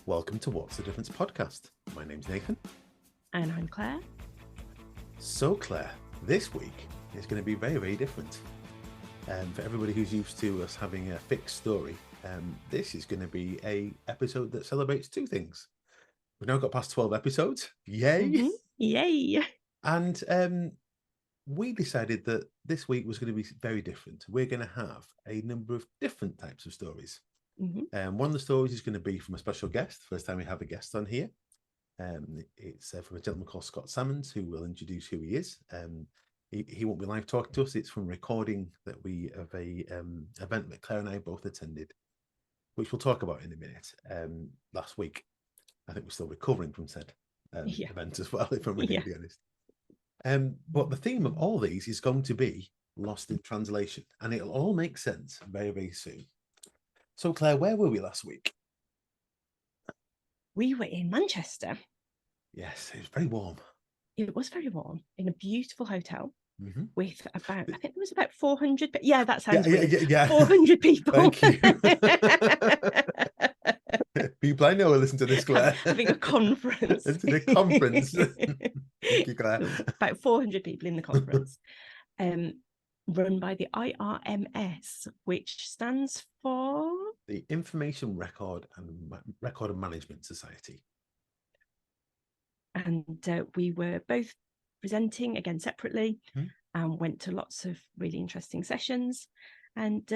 Welcome to What's the Difference podcast. My name's Nathan. And I'm Claire. So Claire, this week is going to be very, very different. For everybody who's used to us having a fixed story, this is going to be a episode that celebrates two things. We've now got past 12 episodes. Yay! Mm-hmm. Yay! And we decided that this week was going to be very different. We're going to have a number of different types of stories. Mm-hmm. One of the stories is going to be from a special guest. First time we have a guest on here. It's from a gentleman called Scott Sammons, who will introduce who he is. He won't be live talking to us. It's from a recording that we of a event that Claire and I both attended, which we'll talk about in a minute. Last week, I think we're still recovering from said event as well, if I'm really honest. But the theme of all these is going to be lost in translation, and it'll all make sense very, very soon. So, Claire, where were we last week? We were in Manchester. Yes, it was very warm. It was very warm in a beautiful hotel with about, I think there was about 400. But yeah, that sounds weird. Yeah. 400 people. Thank you. People I know will listen to this, Claire. Having a conference. It's a conference. Thank you, Claire. About 400 people in the conference. Run by the IRMS, which stands for the Information Record and Management Society. And we were both presenting again separately and went to lots of really interesting sessions. And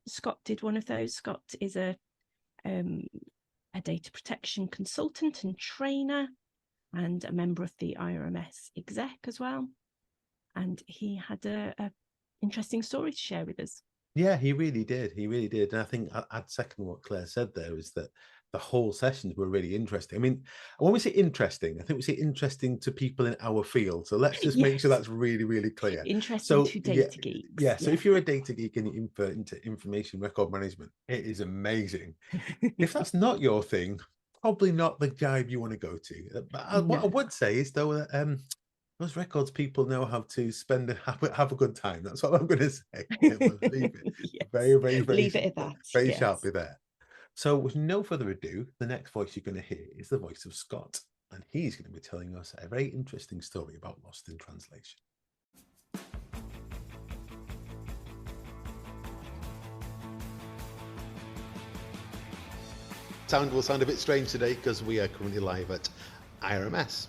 Scott did one of those. Scott is a data protection consultant and trainer and a member of the IRMS exec as well. And he had a interesting story to share with us. Yeah, he really did. He really did. And I think I'd second what Claire said there, is that the whole sessions were really interesting. I mean, when we say interesting, I think we say interesting to people in our field. So let's just make sure that's really, really clear. Interesting to data geeks. Yeah. So if you're a data geek and you're into information record management, it is amazing. If that's not your thing, probably not the jibe you want to go to. But what I would say is, though, that those records people know how to spend have a good time. That's what I'm going to say. Leave it very, very, very, leave it at that. Very sharply there. So with no further ado, the next voice you're going to hear is the voice of Scott, and he's going to be telling us a very interesting story about lost in translation. Sound will sound a bit strange today because we are currently live at IRMS.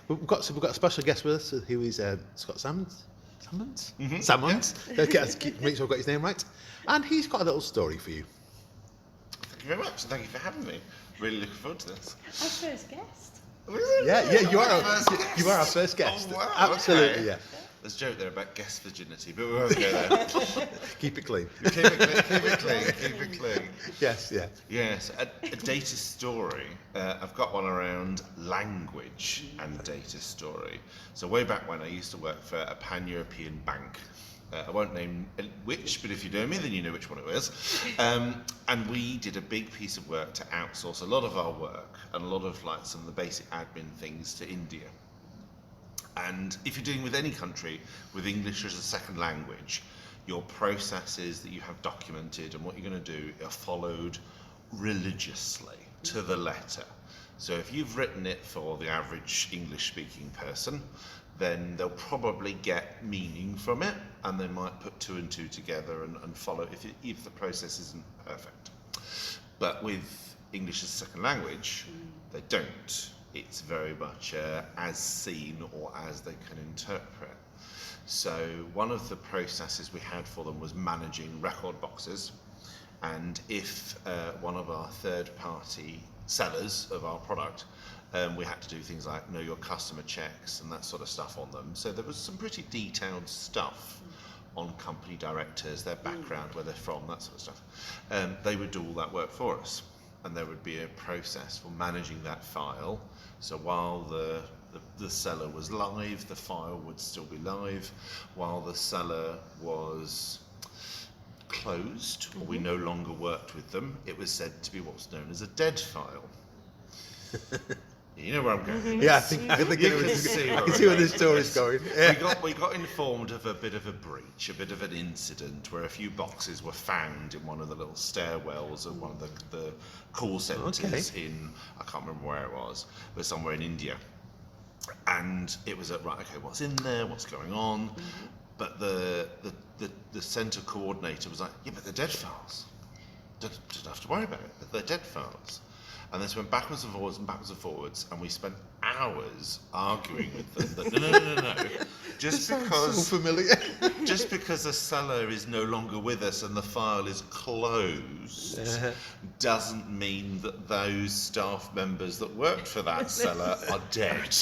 We've got a special guest with us who is Scott Sammons. Sammons? Mm-hmm. Sammons. Yeah. Okay, make sure I've got his name right. And he's got a little story for you. Thank you very much. Thank you for having me. Really looking forward to this. Our first guest. Yeah, you are our first guest. Oh, wow. Absolutely, okay. Yeah. There's a joke there about guest virginity, but we won't go there. Keep it clean. Keep it clean. Yes, yeah. Yes, a data story. I've got one around language and data story. So way back when I used to work for a pan-European bank. I won't name which, but if you know me, then you know which one it was. And we did a big piece of work to outsource a lot of our work and a lot of some of the basic admin things to India. And if you're dealing with any country with English as a second language, your processes that you have documented and what you're going to do are followed religiously to the letter. So if you've written it for the average English-speaking person, then they'll probably get meaning from it, and they might put two and two together and follow if the process isn't perfect. But with English as a second language, they don't. It's very much as seen or as they can interpret. So one of the processes we had for them was managing record boxes, and if one of our third-party sellers of our product, we had to do things like know your customer checks and that sort of stuff on them. So there was some pretty detailed stuff on company directors, their background, where they're from, that sort of stuff. They would do all that work for us, and there would be a process for managing that file. So while the seller was live, the file would still be live. While the seller was closed, or we no longer worked with them, it was said to be what's known as a dead file. You know where I'm going. Yeah, I think You can see I where can see we're where this going with story's this. going. We got informed of a bit of a breach, a bit of an incident where a few boxes were found in one of the little stairwells of one of the call centres in, I can't remember where it was, but somewhere in India. And it was right, okay, what's in there, what's going on? But the centre coordinator was like, yeah, but they're dead files. Don't have to worry about it, but they're dead files. And this went backwards and forwards and backwards and forwards, and we spent hours arguing with them that no. Just because so familiar. just because a seller is no longer with us and the file is closed doesn't mean that those staff members that worked for that seller are dead.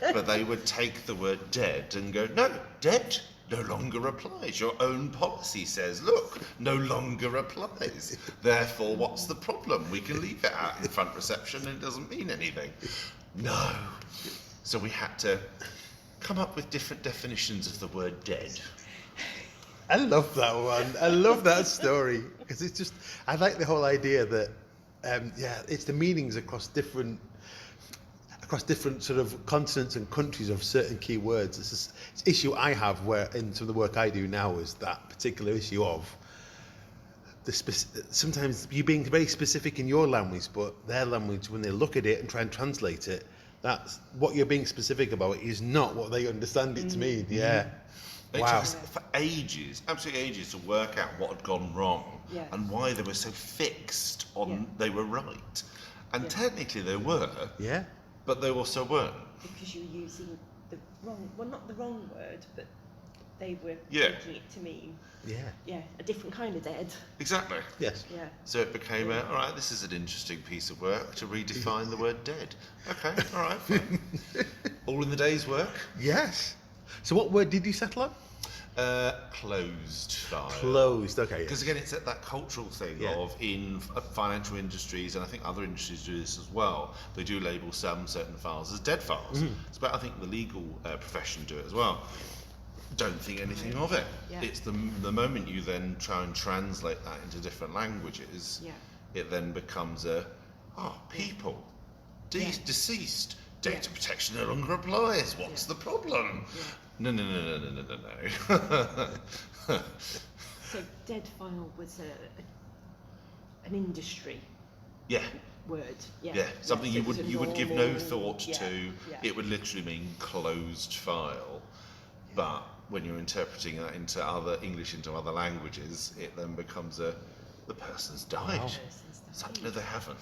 But they would take the word dead and go, no, dead no longer applies. Your own policy says, look, no longer applies. Therefore, what's the problem? We can leave it out in front reception and it doesn't mean anything. No. So we had to come up with different definitions of the word dead. I love that one. I love that story because it's just, I like the whole idea that, it's the meanings across different sort of continents and countries of certain key words. It's an issue I have where in some of the work I do now is that particular issue of sometimes you being very specific in your language, but their language, when they look at it and try and translate it, that's what you're being specific about is not what they understand it to mean. Yeah. It Wow. took us for ages, absolutely ages, to work out what had gone wrong and why they were so fixed on they were right. And technically they were. Yeah. But they also weren't. Because you were using the wrong, well, not the wrong word, but they were taking it to mean a different kind of dead. Exactly. Yes. Yeah. So it became all right, this is an interesting piece of work to redefine the word dead. Okay, all right, fine. All in the day's work. Yes. So what word did you settle on? Closed file. Closed, okay. Because again, it's that cultural thing of in financial industries, and I think other industries do this as well. They do label some certain files as dead files. But I think the legal profession do it as well. Don't think anything of it. Yeah. It's the moment you then try and translate that into different languages, it then becomes people, deceased. Data protection no longer applies. What's the problem? No. So dead file was an industry word. Yeah. Something So you it was would a give no normal- thought to. Yeah. It would literally mean closed file. But when you're interpreting that into other languages, it then becomes the person's died. Wow. No, they haven't.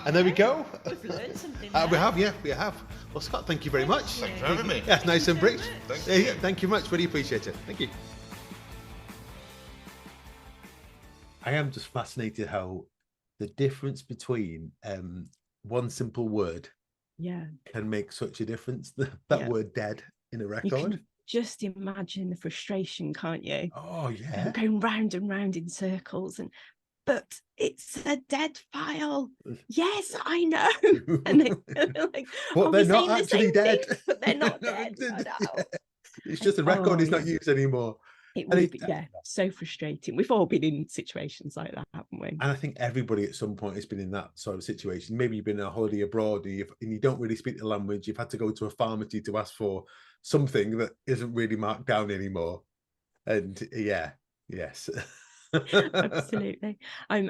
And there we go. We've learned something. We have. Well, Scott, thank you very much. Thank you for having me. That's nice and brief. Thank Yeah, you. thank you much. Really appreciate it. Thank you. I am just fascinated how the difference between one simple word can make such a difference. That word dead in a record. You can just imagine the frustration, can't you? Oh, yeah. Going round and round in circles but it's a dead file. Yes, I know. And they're like, but they're not actually dead. But they're not dead. I know. It's just the record is not used anymore. It would be, so frustrating. We've all been in situations like that, haven't we? And I think everybody at some point has been in that sort of situation. Maybe you've been on a holiday abroad and you don't really speak the language. You've had to go to a pharmacy to ask for something that isn't really marked down anymore. And yes. Absolutely. I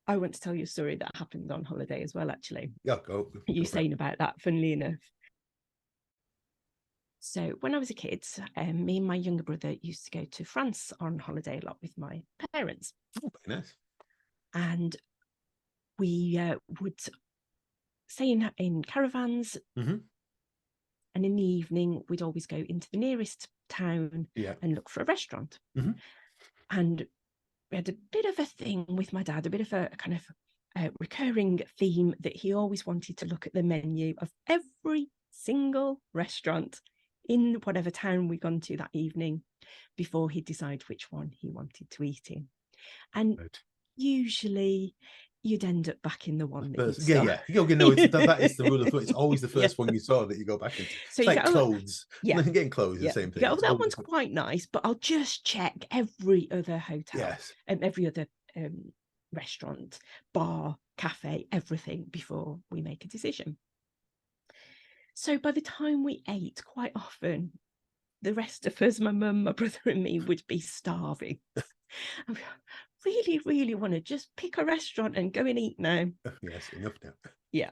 want to tell you a story that happened on holiday as well, actually. Yeah, go saying about that, funnily enough. So when I was a kid, me and my younger brother used to go to France on holiday a lot with my parents. Oh, very nice. And we would stay in caravans. Mm-hmm. And in the evening, we'd always go into the nearest town and look for a restaurant. Mm-hmm. And we had a bit of a thing with my dad, a bit of a kind of recurring theme that he always wanted to look at the menu of every single restaurant in whatever town we'd gone to that evening before he'd decide which one he wanted to eat in. And usually you'd end up back in the one that you saw. That is the rule of thumb. It's always the first one you saw that you go back into. So it's like clothes. Yeah. Getting clothes, the same thing. That one's quite nice, but I'll just check every other hotel and every other restaurant, bar, cafe, everything before we make a decision. So by the time we ate, quite often, the rest of us, my mum, my brother and me, would be starving. And we really, really want to just pick a restaurant and go and eat now. Yes, enough now. Yeah.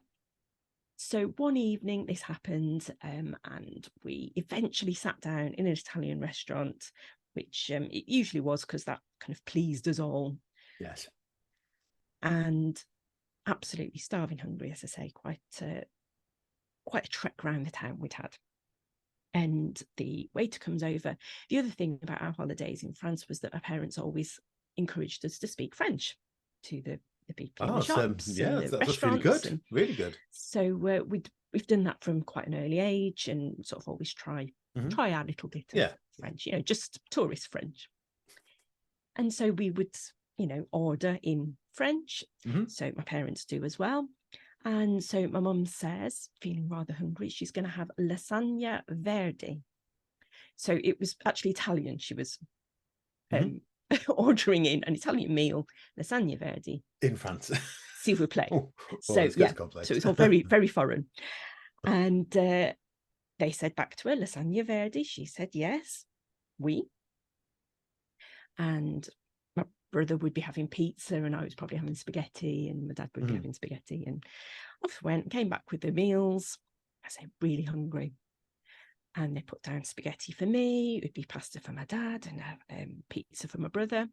So one evening this happened, and we eventually sat down in an Italian restaurant, which it usually was, because that kind of pleased us all. Yes. And absolutely starving hungry, as I say, quite a trek around the town we'd had. And the waiter comes over. The other thing about our holidays in France was that our parents always encouraged us to speak French to the people in the shops, yeah, and the that's really restaurants. good. Really good. So we've done that from quite an early age, and sort of always try our little bit of French, just tourist French. And so we would, order in French. So my parents do as well. And so my mum says, feeling rather hungry, she's going to have lasagna verde. So it was actually Italian. She was ordering in an Italian meal, lasagna verde. In France. S'il vous plaît. So it's all very, very foreign. And they said back to her, lasagna verde. She said, yes, oui. And my brother would be having pizza, and I was probably having spaghetti, and my dad would be having spaghetti. And off went, came back with the meals. I say, really hungry. And they put down spaghetti for me. It would be pasta for my dad, and pizza for my brother.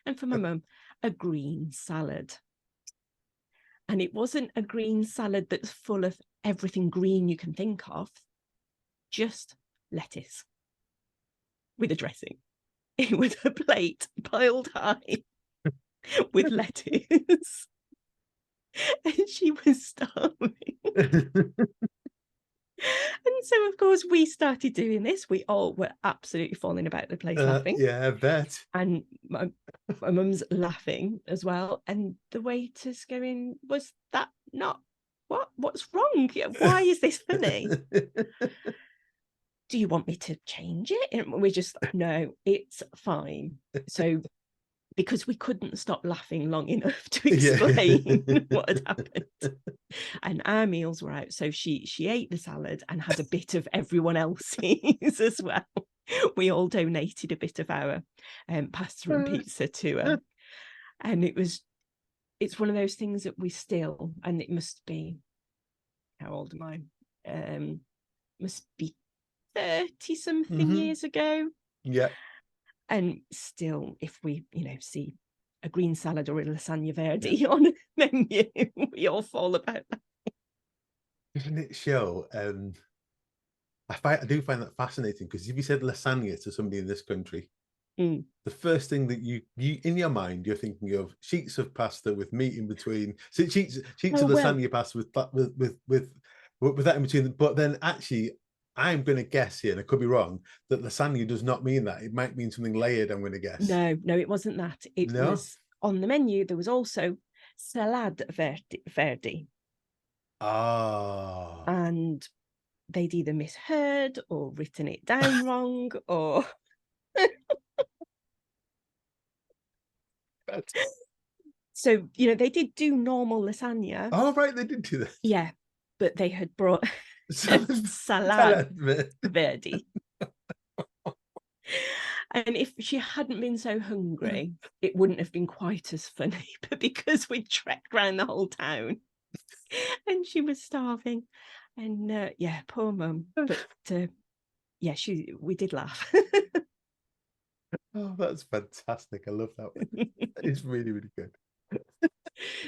And for my mum, a green salad. And it wasn't a green salad that's full of everything green you can think of, just lettuce with a dressing. It was a plate piled high with lettuce. And she was starving. And so, of course, we started doing this. We all were absolutely falling about the place laughing. Yeah, I bet. And my mum's laughing as well. And the waiter's going, was that not, what's wrong? Why is this funny? Do you want me to change it? And we're just like, no, it's fine. So, because we couldn't stop laughing long enough to explain what had happened. And our meals were out. So she ate the salad and had a bit of everyone else's as well. We all donated a bit of our pasta and pizza to her. And it's one of those things that we still, and it must be, how old am I? Must be 30-something years ago. Yeah. And still, if we, see a green salad or a lasagna verde on a menu, we all fall about that. Doesn't it show? I do find that fascinating, because if you said lasagna to somebody in this country, the first thing that you in your mind, you're thinking of sheets of pasta with meat in between, so sheets of lasagna pasta with that in between. But then actually, I'm going to guess here, and I could be wrong, that lasagna does not mean that. It might mean something layered, I'm going to guess. No, it wasn't that. It was on the menu. There was also salad verde. Ah. And they'd either misheard or written it down wrong, or... So, they did do normal lasagna. Oh, right, they did do that. Yeah, but they had brought salad verde. And if she hadn't been so hungry, it wouldn't have been quite as funny. But because we trekked around the whole town and she was starving, and poor mum. But we did laugh. Oh, that's fantastic. I love that one. It's really, really good.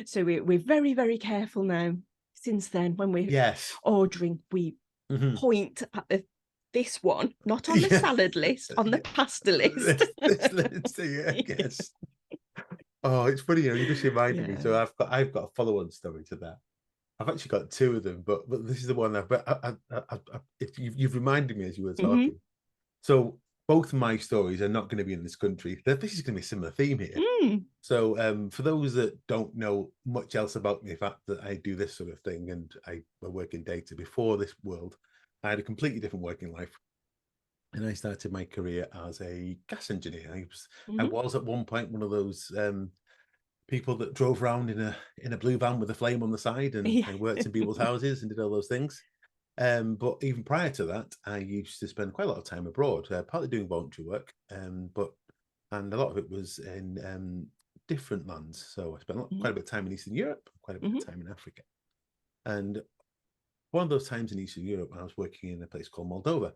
So we're very, very careful now. Since then, when we're ordering, we point at this one, not on the salad list, on the pasta list. Yes. Oh, it's funny, you just reminded me. So I've got a follow-on story to that. I've actually got two of them, but this is the one if you've reminded me as you were talking. So both of my stories are not going to be in this country. This is going to be a similar theme here. So for those that don't know much else about me, the fact that I do this sort of thing and I work in data before this world, I had a completely different working life. And I started my career as a gas engineer. I was at one point one of those people that drove around in a blue van with a flame on the side and worked in people's houses and did all those things. But even prior to that, I used to spend quite a lot of time abroad, partly doing voluntary work, and a lot of it was in different lands. So I spent quite a bit of time in Eastern Europe, quite a bit of time in Africa. And one of those times in Eastern Europe, I was working in a place called Moldova.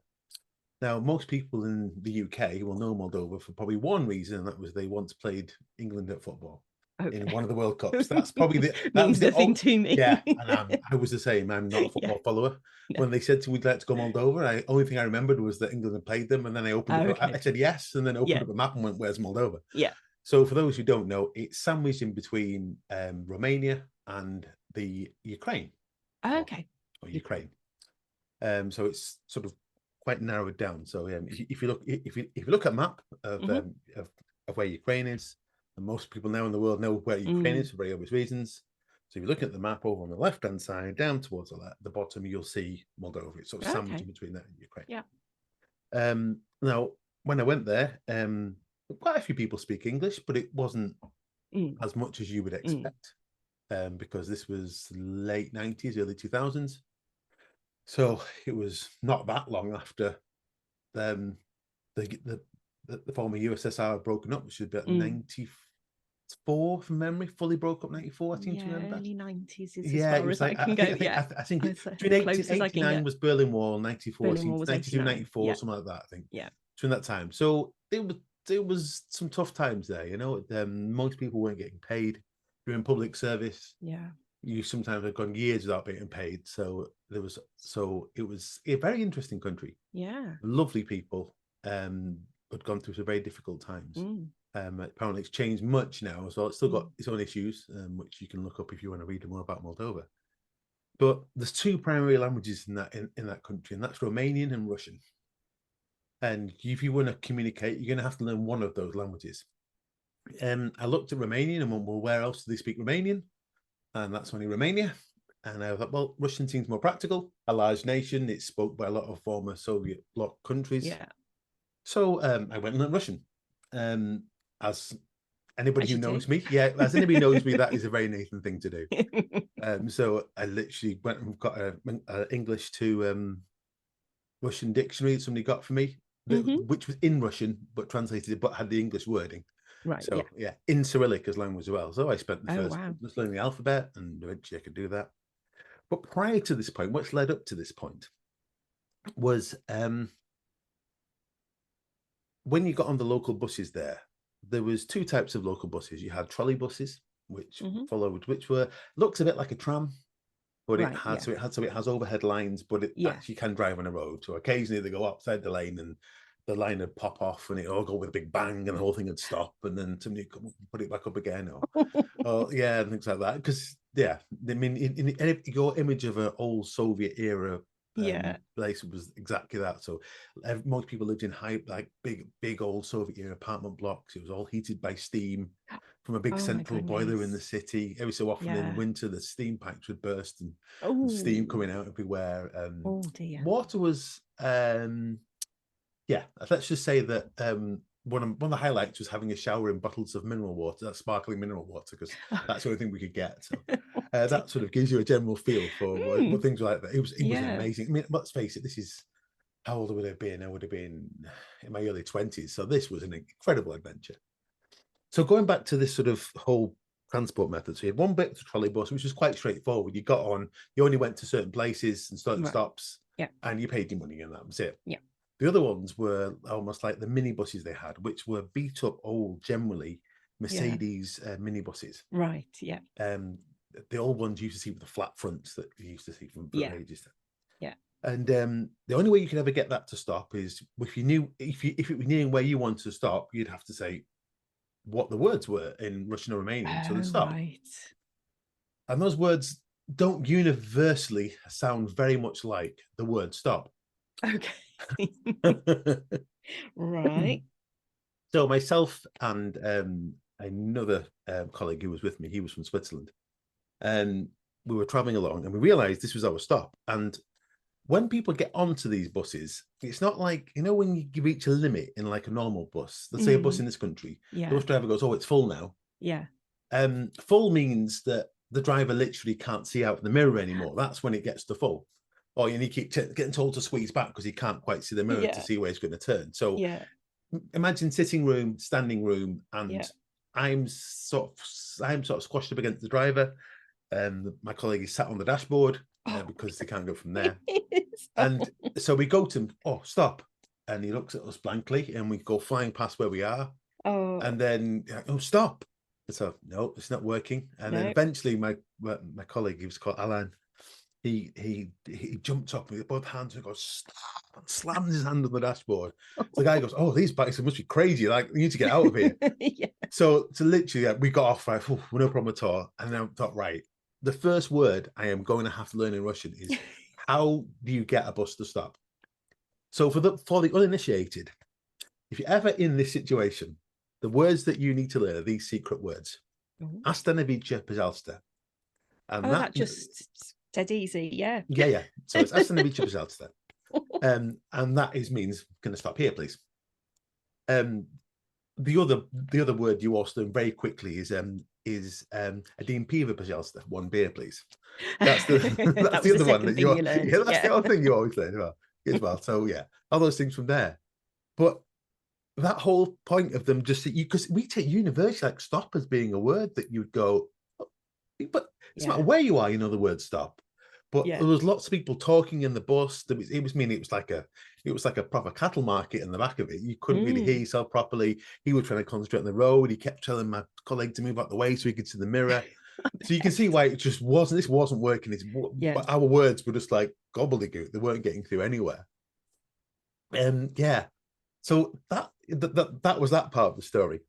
Now, most people in the UK will know Moldova for probably one reason, and that was they once played England at football in one of the World Cups. That's probably means nothing to me. Yeah, and I was the same. I'm not a football follower. No. When they said we'd like to go Moldova, only thing I remembered was that England had played them, and then I opened it. I said yes, and then opened up a map and went, "Where's Moldova?" Yeah. So for those who don't know, it's sandwiched in between Romania and the Ukraine. Okay. Or Ukraine. So it's sort of quite narrowed down. So if you look at a map of where Ukraine is, and most people now in the world know where Ukraine is for very obvious reasons. So if you look at the map over on the left-hand side, down towards the bottom, you'll see Moldova. It's sort of sandwiched in between that and Ukraine. Yeah. Now, when I went there, quite a few people speak English, but it wasn't as much as you would expect, because this was late 90s, early 2000s. So it was not that long after the former USSR had broken up, which should be at 94 from memory, fully broke up 94, I seem to remember. Early 90s is as far as I can go. I think between 89 was Berlin Wall, 94, 92, 94, something like that, I think. Yeah. Between that time. So there was some tough times there, you know. Most people weren't getting paid. You're in public service. Yeah. You sometimes have gone years without being paid. So it was a very interesting country. Yeah. Lovely people. Had gone through some very difficult times. Apparently it's changed much now as well. It's still got its own issues, which you can look up if you want to read more about Moldova. But there's two primary languages in that country, and that's Romanian and Russian. And if you want to communicate, you're going to have to learn one of those languages. I looked at Romanian and went, well, where else do they speak Romanian? And that's only Romania. And I thought, well, Russian seems more practical. A large nation, it's spoke by a lot of former Soviet bloc countries. Yeah. So I went and learned Russian. As anybody who knows me, as anybody knows me, that is a very Nathan thing to do. So I literally went and got an English to Russian dictionary that somebody got for me, which was in Russian but translated, but had the English wording. Right. So in Cyrillic as language as well. So I spent the first just learning the alphabet, and eventually I could do that. But prior to this point, what's led up to this point was when you got on the local buses there was two types of local buses. You had trolley buses, which looks a bit like a tram, but it has overhead lines, but it actually can drive on a road. So occasionally they go outside the lane and the line would pop off and it all go with a big bang and the whole thing would stop, and then somebody would come up and put it back up again, or and things like that. Because I mean, in your image of an old Soviet era place was exactly that. So most people lived in big old Soviet era apartment blocks. It was all heated by steam from a big central boiler in the city. Every so often in winter, the steam pipes would burst and steam coming out everywhere. Water was let's just say that one of the highlights was having a shower in bottles of mineral water, that sparkling mineral water, because that's the only thing we could get. So that sort of gives you a general feel for what things were like that. It was amazing. I mean, let's face it, this is, how old would I have been? I would have been in my early 20s. So this was an incredible adventure. So going back to this sort of whole transport method, so you had one bit, the trolley bus, which was quite straightforward. You got on, you only went to certain places and certain stops, and you paid your money, and that was it. Yeah. The other ones were almost like the minibuses they had, which were beat up old, generally Mercedes minibuses. Right. Yeah. The old ones you used to see with the flat fronts that you used to see from ages. Yeah. And the only way you could ever get that to stop is if it was near where you wanted to stop, you'd have to say what the words were in Russian or Romanian to stop. Right. And those words don't universally sound very much like the word stop. Okay. Right. So myself and another colleague who was with me, he was from Switzerland, and we were traveling along and we realized this was our stop. And when people get onto these buses, it's not like, you know, when you reach a limit in like a normal bus, let's say a bus in this country, the bus driver goes, oh, it's full now. Yeah. Full means that the driver literally can't see out the mirror anymore. That's when it gets to full. Or you keep getting told to squeeze back because he can't quite see the mirror to see where he's going to turn. So imagine sitting room, standing room, and I'm sort of squashed up against the driver. My colleague is sat on the dashboard because they can't go from there. And so we go to him, stop. And he looks at us blankly, and we go flying past where we are. And then, stop. So, no, it's not working. And then eventually my colleague, he was called Alan, he jumped up with both hands and goes, stop, and slams his hand on the dashboard. So the guy goes, these bikes must be crazy. Like, you need to get out of here. So literally, we got off, right, no problem at all. And then I thought, right, the first word I am going to have to learn in Russian is, how do you get a bus to stop? So for the uninitiated, if you're ever in this situation, the words that you need to learn are these secret words. Astanovicha, pожалуйста. And that just dead easy, yeah. Yeah. So it's Astanovicha, pожалуйста. And that means, can I stop here, please? The other word you also learn very quickly is один пиво, пожалуйста, one beer, please. That's the the other one that you learned. Yeah, that's the other thing you always learn as well. So yeah, all those things from there. But that whole point of them just because we take university like stop as being a word that you'd go, but it's not where you are, you know the word stop. But there was lots of people talking in the bus. It was like a proper cattle market in the back of it. You couldn't really hear yourself properly. He was trying to concentrate on the road. He kept telling my colleague to move out the way so he could see the mirror. So you can see why this wasn't working. But our words were just like gobbledygook. They weren't getting through anywhere. So that was that part of the story.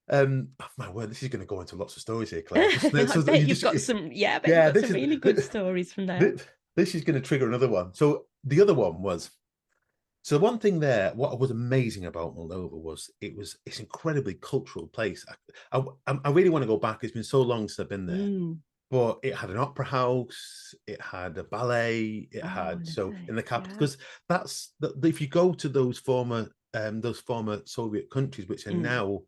My word, this is going to go into lots of stories here, Claire. You've got some really good stories from there. This is going to trigger another one. So the other one was, so one thing there, what was amazing about Moldova was it's incredibly cultural place. I really want to go back. It's been so long since I've been there. But it had an opera house, it had a ballet, it had in the capital, because if you go to those former Soviet countries, which are now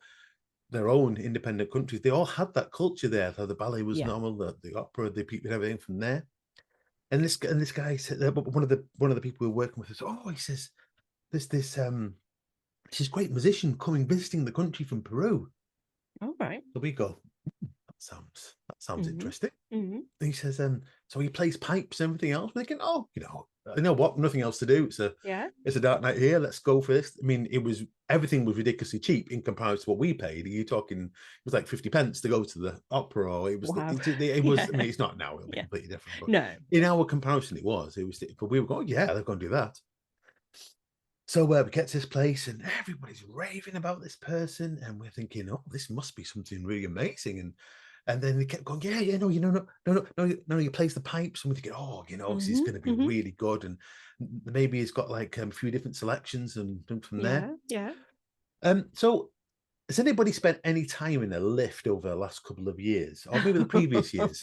their own independent countries, they all had that culture there. So the ballet was normal, the opera, the people, everything from there. And this guy said, one of the people we were working with says, he says, there's this great musician visiting the country from Peru. All right. So we go, that sounds interesting. And he says, so he plays pipes and everything else. We're thinking, you know what? Nothing else to do. It's a dark night here. Let's go for this. I mean, everything was ridiculously cheap in comparison to what we paid. Are you talking? It was like 50 pence to go to the opera, or it was. Wow. It was. I mean, it's not now. It'll be completely different. But no, in our comparison, it was. But we were going, they're going to do that. So we get to this place, and everybody's raving about this person, and we're thinking, this must be something really amazing. And then they kept going, no, he plays the pipes, and we think, this is going to be really good, and maybe he's got like a few different selections and from there. Yeah. So has anybody spent any time in a lift over the last couple of years, or maybe the previous years?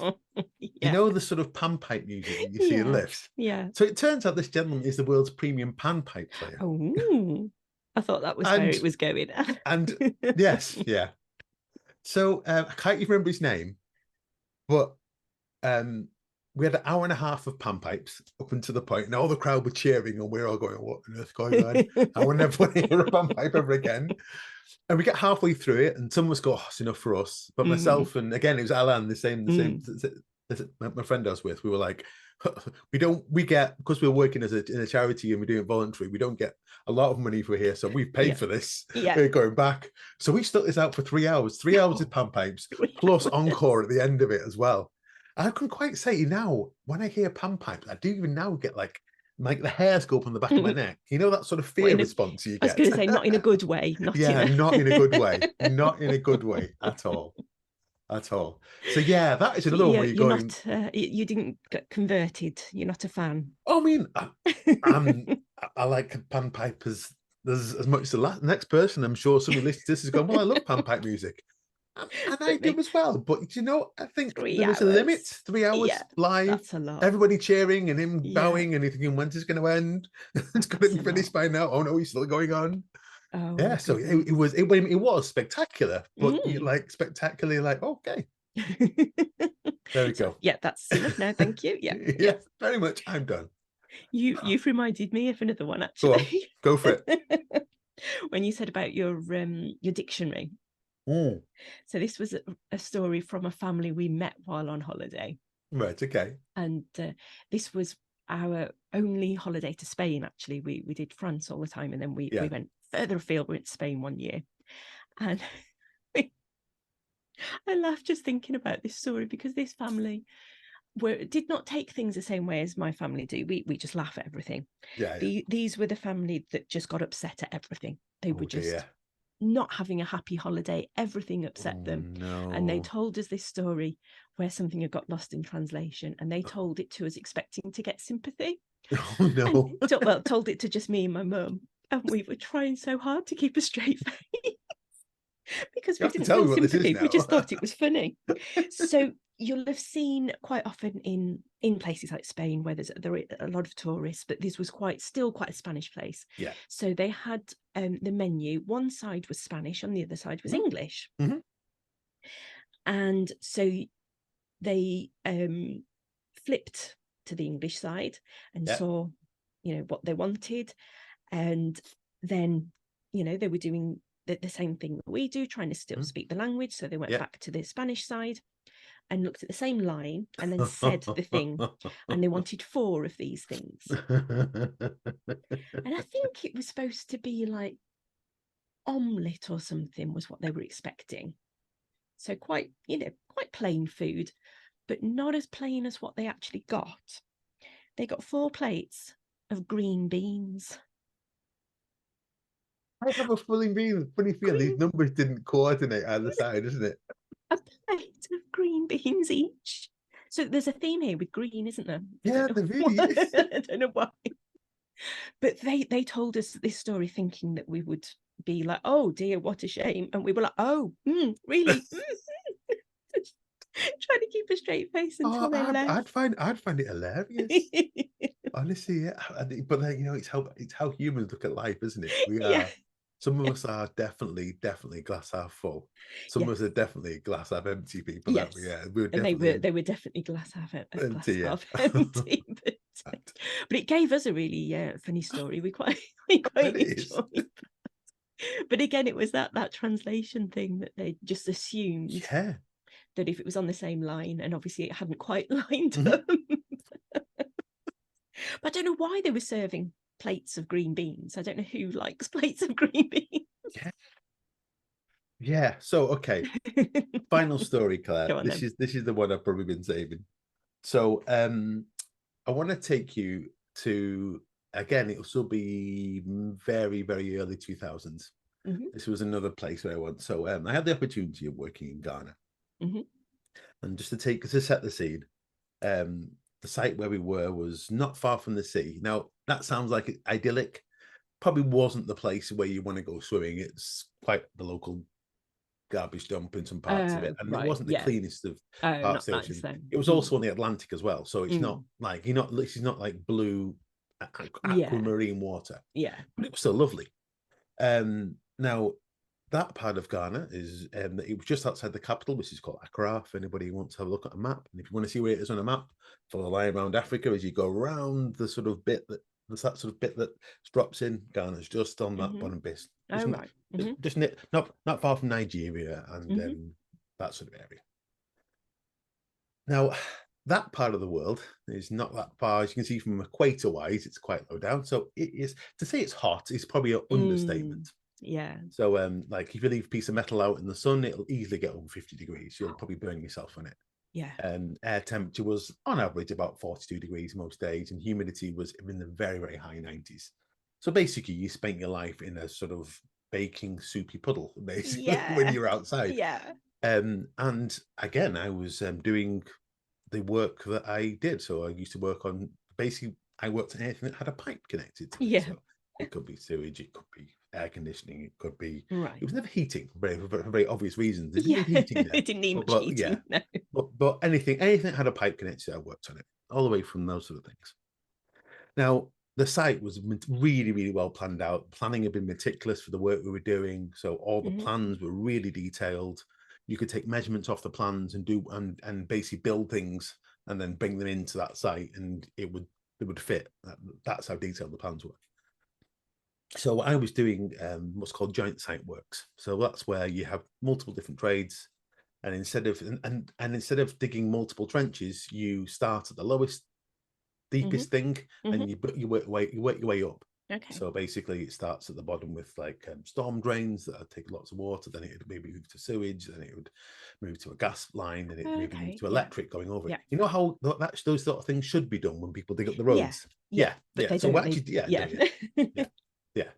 You know the sort of panpipe music that you see in lifts. Yeah. So it turns out this gentleman is the world's premium panpipe player. Oh, I thought that was where it was going. And yes, yeah. So I can't even remember his name, but we had an hour and a half of panpipes up until the point, and all the crowd were cheering, and we're all going, "What on earth going on? I will never hear a panpipe ever again." And we get halfway through it, and some of us go, "It's enough for us." But myself, and again, it was Alan, the same. My friend I was with, we were like, because we're working in a charity and we're doing voluntary, we don't get a lot of money for here, so we've paid for this. We're going back, so we stuck this out for 3 hours of panpipes plus encore at the end of it as well. I couldn't quite say now, when I hear panpipes, I do even now get like the hairs go up on the back of my neck, that sort of fear response you get. I was going to say, not in a good way. Not in a good way. Not in a good way at all. So that is another one where you're going. You didn't get converted. You're not a fan. I mean, I like panpipers as much as the next person. I'm sure somebody listening to this is going, well, I love panpipe music, and I do as well. But I think there is a limit. 3 hours live. That's a lot. Everybody cheering and him bowing, and you're thinking, when's this going to end? It's going to be finished by now. Oh no, he's still going on. Oh, Yeah, so goodness. it was spectacular, but Mm. like spectacularly, like, okay, there we So, go. yeah, that's enough now. Thank you. Yeah, yeah. Yes, very much. I'm done. You've reminded me of another one Go on, actually. go for it. When you said about your dictionary. Mm. So this was a story from a family we met while on holiday, Right, okay. and this was our only holiday to Spain. Actually, we did France all the time, and then we Yeah. went further afield. We went to Spain one year, and I laugh just thinking about this story because this family did not take things the same way as my family do. We just laugh at everything. Yeah, These were the family that just got upset at everything. They were oh just dear. not having a happy holiday. Everything upset Oh them. And they no. told us this story where something had got lost in translation, and they told it to us expecting to get sympathy. Oh no. And told it to just me and my mum. And we were trying so hard to keep a straight face because You we have to didn't tell feel me what this is sympathy. We now. just thought it was funny. So you'll have seen quite often in places like Spain where there are a lot of tourists, but this was still quite a Spanish place. Yeah. So they had the menu. One side was Spanish, on the other side was English. Mhm. And so they flipped to the English side and Yeah. saw, what they wanted, and then, they were doing the same thing that we do, trying to still speak the language. So they went Yeah. back to the Spanish side and looked at the same line and then said the thing, and they wanted 4 of these things. And I think it was supposed to be like omelette or something was what they were expecting. So quite plain food, but not as plain as what they actually got. They got 4 plates of green beans. I have a funny feeling these numbers didn't coordinate either side, isn't it? A plate of green beans each. So there's a theme here with green, isn't there? Yeah, there really is. I don't know why. But they told us this story thinking that we would be like, oh dear, what a shame. And we were like, oh, really? Trying to keep a straight face until they left. I'd find it hilarious. Honestly, yeah. But it's how humans look at life, isn't it? Yeah. Some of us are definitely glass half full. Some of us are definitely glass half empty people. Yes. We're And definitely they were definitely glass half empty. empty. But it gave us a really funny story. We quite enjoyed it. But again, it was that translation thing that they just assumed. Yeah. That if it was on the same line, and obviously it hadn't quite lined up. But I don't know why they were serving plates of green beans. I don't know who likes plates of green beans. Yeah. Yeah. So okay. Final story, Claire. This is the one I've probably been saving. So I want to take you to, again, it'll still be very, very early 2000s. Mm-hmm. This was another place where I went. So I had the opportunity of working in Ghana. Mm-hmm. And just to set the scene, the site where we were was not far from the sea. Now, that sounds like idyllic. Probably wasn't the place where you want to go swimming. It's quite the local garbage dump in some parts of it. And it wasn't the cleanest of parts of the ocean. It was also on the Atlantic as well. So it's not like, this is not like blue aquamarine water. Yeah. But it was still lovely. Now, that part of Ghana is it was just outside the capital, which is called Accra. If anybody wants to have a look at a map, and if you want to see where it is on a map, follow the line around Africa as you go around the sort of bit that drops in. Ghana's just on that bottom bit. Just not far from Nigeria and that sort of area. Now, that part of the world is not that far. As you can see from equator-wise, it's quite low down. So it is, to say it's hot is probably an understatement. Yeah. So like if you leave a piece of metal out in the sun, it'll easily get over 50 degrees. You'll probably burn yourself on it. Yeah. Air temperature was on average about 42 degrees most days, and humidity was in the very, very high 90s. So basically you spent your life in a sort of baking soupy puddle, basically, when you're outside. Yeah. And again, I was doing the work that I did. So I used to work on, basically I worked on anything that had a pipe connected to it. Yeah. So it could be sewage, it could be air conditioning, it could be, right. It was never heating for very obvious reasons. It didn't need heating there. It didn't need much heating. Yeah. No. But anything that had a pipe connected, I worked on it, all the way from those sort of things. Now, the site was really, really well planned out. Planning had been meticulous for the work we were doing. So all the plans were really detailed. You could take measurements off the plans and and basically build things and then bring them into that site, and it would fit. That's how detailed the plans were. So I was doing what's called joint site works. So that's where you have multiple different trades, and instead of digging multiple trenches, you start at the lowest, deepest thing, and you work your way up. Okay. So basically, it starts at the bottom with like storm drains that take lots of water. Then it would maybe move to sewage. Then it would move to a gas line, and it maybe move to electric going over it. You know how those sort of things should be done when people dig up the roads. But they so don't actually,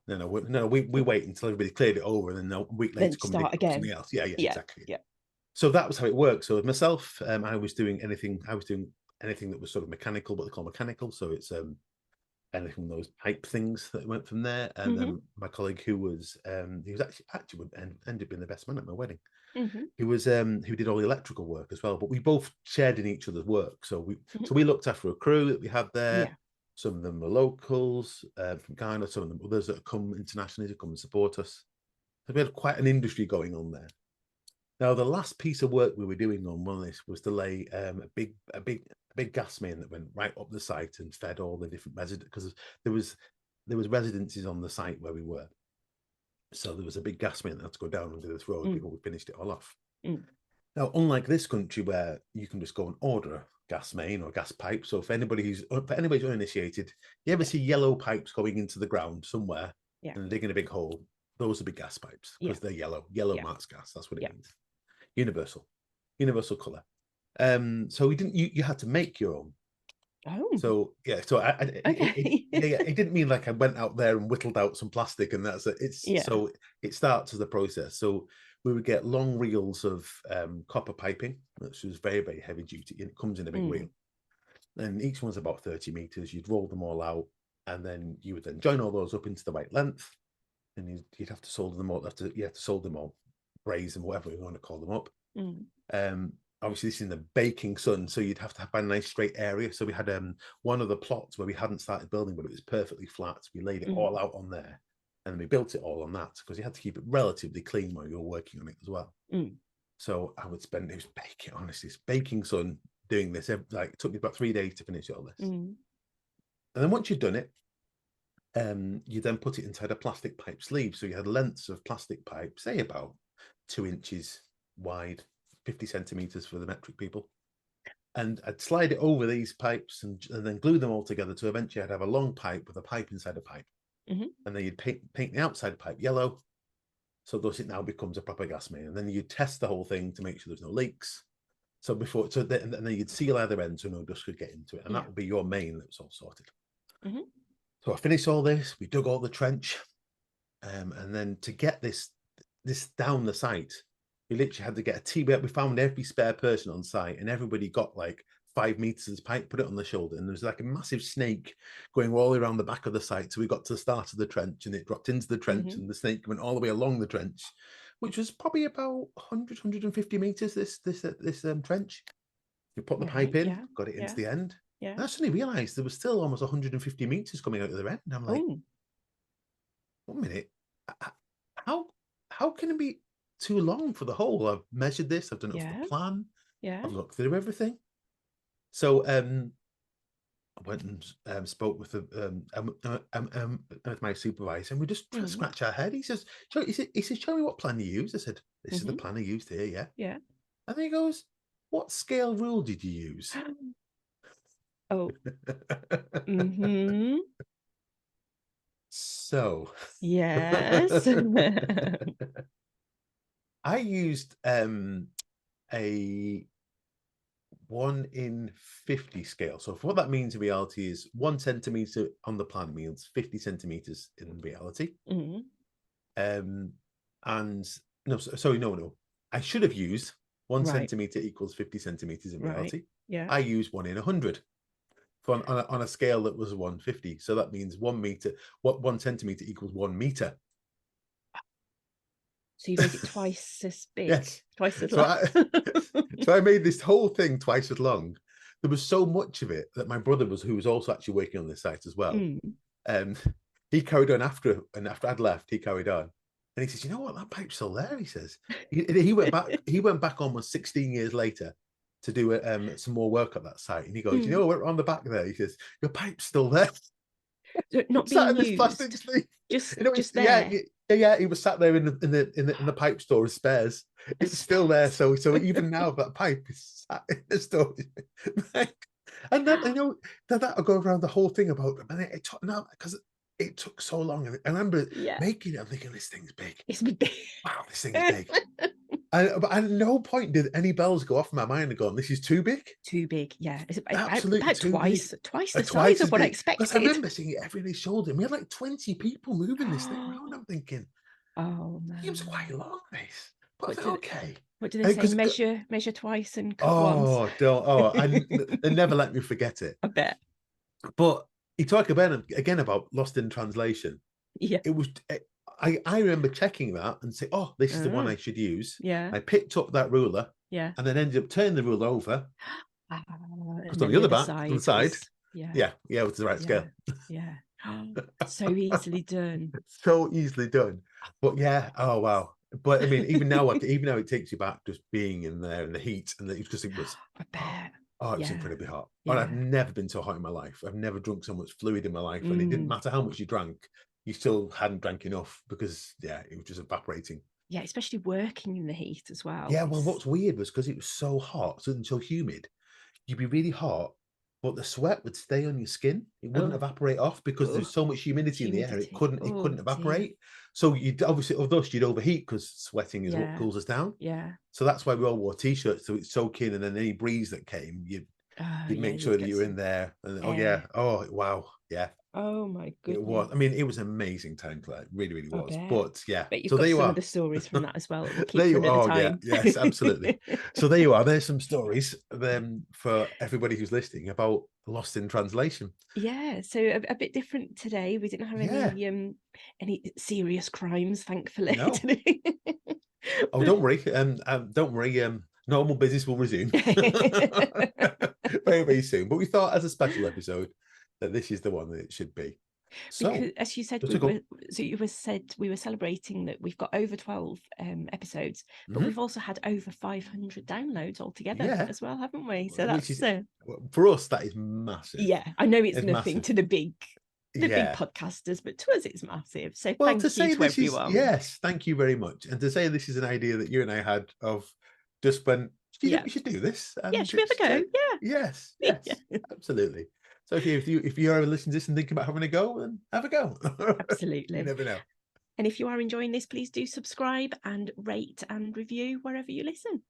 no, we wait until everybody cleared it over, and then a week later come and dig something else. Exactly. So that was how it worked. So with myself, I was doing anything that was sort of mechanical, what they call mechanical. So it's anything from those pipe things that went from there. And then my colleague, who was actually would end up being the best man at my wedding. Who did all the electrical work as well. But we both shared in each other's work. So we looked after a crew that we had there. Some of them were locals from Ghana. Some of them others that have come internationally to come and support us. So we had quite an industry going on there. Now, the last piece of work we were doing on one of this was to lay a big gas main that went right up the site and fed all the different residents, because there was residences on the site where we were. So there was a big gas main that had to go down under this road before we finished it all off. Now, unlike this country where you can just go and order a gas main or gas pipe. So for anybody's uninitiated, you ever see yellow pipes going into the ground somewhere and digging a big hole? Those are big gas pipes because they're yellow marks gas. That's what it means. Universal color. So we didn't. You had to make your own. Oh. So yeah. So it didn't mean like I went out there and whittled out some plastic and that's it. So it starts as a process. So we would get long reels of copper piping, which was very, very heavy duty, and it comes in a big reel. And each one's about 30 meters. You'd roll them all out, and then you would then join all those up into the right length, and you'd have to solder them all. You have to solder them all, braze them, whatever you want to call them up. Obviously, this is in the baking sun, so you'd have to have a nice straight area. So we had one of the plots where we hadn't started building, but it was perfectly flat. So we laid it all out on there, and then we built it all on that because you had to keep it relatively clean while you were working on it as well. So I would spend, it was baking, honestly, it's baking sun doing this. Like it took me about 3 days to finish all this. And then once you'd done it, you then put it inside a plastic pipe sleeve. So you had lengths of plastic pipe, say about 2 inches wide, 50 centimeters for the metric people. And I'd slide it over these pipes and then glue them all together to eventually I'd have a long pipe with a pipe inside a pipe. And then you'd paint the outside pipe yellow. So thus it now becomes a proper gas main. And then you'd test the whole thing to make sure there's no leaks. And then you'd seal either end so no dust could get into it. And that would be your main that was all sorted. So I finished all this, we dug all the trench. And then to get this down the site, we literally had to get a T-belt. We found every spare person on site, and everybody got like 5 meters of pipe, put it on the shoulder, and there was like a massive snake going all the way around the back of the site. So we got to the start of the trench, and it dropped into the trench, and the snake went all the way along the trench, which was probably about 150 meters. This trench. You put the pipe in, got it into the end. And I suddenly realised there was still almost 150 meters coming out of the end. And I'm like, 1 minute, how can it be too long for the hole? I've measured this, I've done it off the plan, I've looked through everything. So I went and spoke with my supervisor, and we just trying to scratch our head. He says, show me what plan you used. I said, this is the plan I used here, yeah. And then he goes, what scale rule did you use? So yes. I used a 1 in 50 scale. So for what that means in reality is 1 centimeter on the plan means 50 centimeters in reality. And no, I should have used 1 centimeter equals 50 centimeters in reality. I used 1 in 100 on a scale that was 150. So that means 1 centimeter equals 1 meter. So you make it twice as big, yes. Twice as long. So I made this whole thing twice as long. There was so much of it that my brother who was also actually working on this site as well, he carried on after I'd left, he carried on. And he says, you know what, that pipe's still there, he says. He went back almost 16 years later to do some more work at that site. And he goes, you know what, on the back there, he says, your pipe's still there. Not being used. Just there. Yeah, he was sat there in the pipe store of spares. It's still there. So even now that pipe is sat in the store. And then I know that'll go around the whole thing about them. And it took because it took so long. And I remember making it, I'm thinking, this thing's big. It's big. Wow, this thing's big. But at no point did any bells go off in my mind and going, this is too big. Too big, yeah. It's absolutely about twice the twice size of what I big. expected. Because I remember seeing it every day's shoulder. And we had like 20 people moving this thing around. I'm thinking, oh man, it was quite long, this. But okay. What do they say? Measure twice and cut once. They never let me forget it. I bet. But you talk again about lost in translation. Yeah. It was. I remember checking that and say, oh, this is the one I should use. Yeah. I picked up that ruler. Yeah. And then ended up turning the ruler over. Because on the other side. Yeah, it was the right scale. Yeah. So easily done. So easily done. But yeah, oh wow. But I mean, even now it takes you back just being in there in the heat, and it was. I bet. Oh, it was incredibly hot. And I've never been so hot in my life. I've never drunk so much fluid in my life, and it didn't matter how much you drank, you still hadn't drank enough because it was just evaporating. Yeah, especially working in the heat as well. Yeah, well, what's weird was because it was so hot, so humid, you'd be really hot, but the sweat would stay on your skin. It wouldn't evaporate off because there's so much humidity in the air. It couldn't evaporate. So you'd obviously, you'd overheat because sweating is what cools us down. Yeah. So that's why we all wore t-shirts so it's soak in, and then any breeze that came, you'd make sure that you're in there. And wow, yeah. Oh my goodness. It was. I mean, it was an amazing time, Claire. It really, really was. But yeah. But you've got some of the stories from that as well. There you are. Yeah, yes, absolutely. So there you are. There's some stories for everybody who's listening about lost in translation. Yeah. So a bit different today. We didn't have any serious crimes, thankfully. No. Oh, don't worry. Don't worry. Normal business will resume very, very soon. But we thought, as a special episode, that this is the one that it should be. So, because, as you said, we were celebrating that we've got over 12 episodes, but we've also had over 500 downloads altogether as well, haven't we? So that's for us, that is massive. Yeah, I know it's nothing massive to the big podcasters, but to us it's massive. So thank you to everyone. Yes, thank you very much. And to say this is an idea that you and I had of just when we should do this. Should we have a go? Yes, absolutely. So if you ever listen to this and think about having a go, then have a go. Absolutely. You never know. And if you are enjoying this, please do subscribe and rate and review wherever you listen.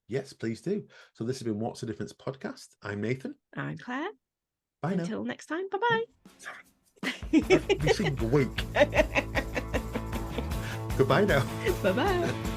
Yes, please do. So this has been What's the Difference podcast. I'm Nathan. I'm Claire. Bye now. Until next time. Bye-bye. Sorry. Every single week. Goodbye now. Bye-bye.